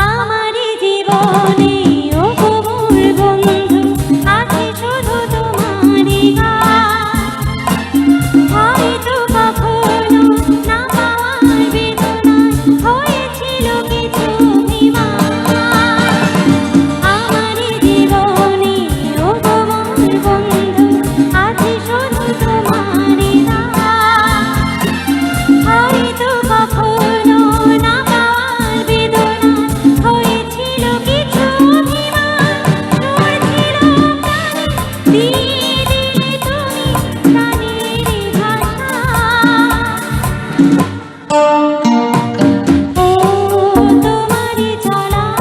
আমারি জীবনে ও মোর বন্ধু আছে শুধু তোমারই গান। হয়তো কখনো না পাওয়ার বেদনায় হয়েছিল কিছু অভিমান। আমারি জীবনে ও মোর বন্ধু আছে শুধু তোমারই গান। হয়তো কখনো না পাওয়ার বেদনায় হয়েছিল কিছু অভিমান। নড়ছিল প্রাণে, দিয়ে দিলে তুমি প্রাণের ভাষা। ও তোমারই চলার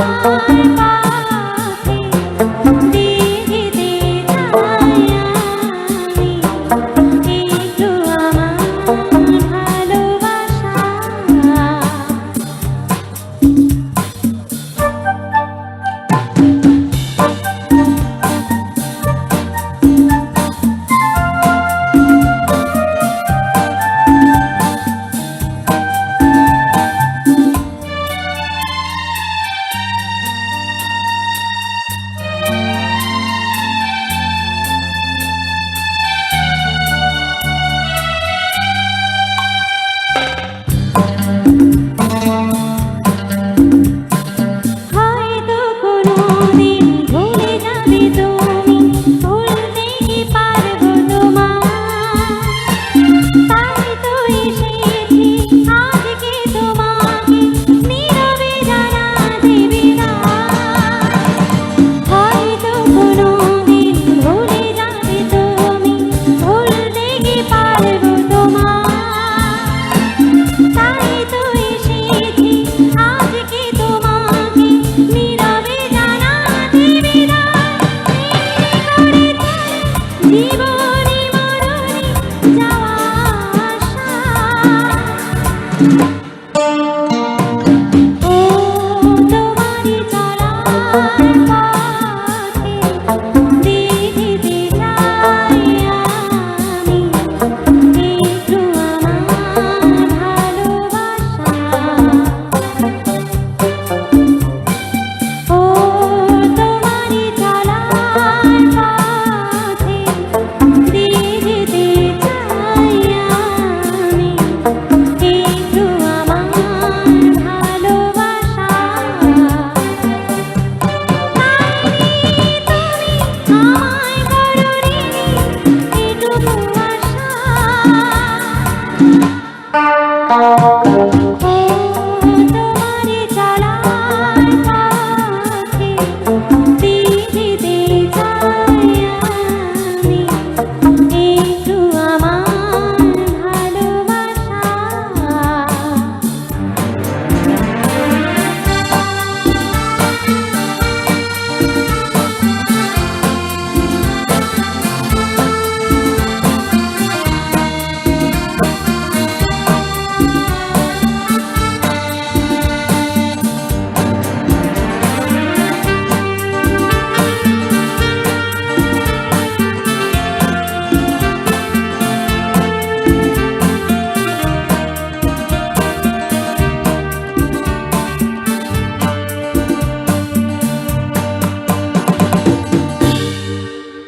পথে দেখিতে চাই আমি একটু আমার ভালোবাসা। হয়তো কোনোদিন ভুলে যাবে তুমি, ভুলতে কি পারবো তোমায়। তাই তো এসেছি আজকে তোমাকে নীরবে জানাতে বিদায়। হয়তো কোনোদিন ভুলে যাবে তুমি, ভুলতে কি পারবো তোমায়। তাই তো এসেছি আজকে তোমাকে নীরবে জানাতে বিদায়। দেরি করে চলে জীবনে মরণে যাওয়া আসা।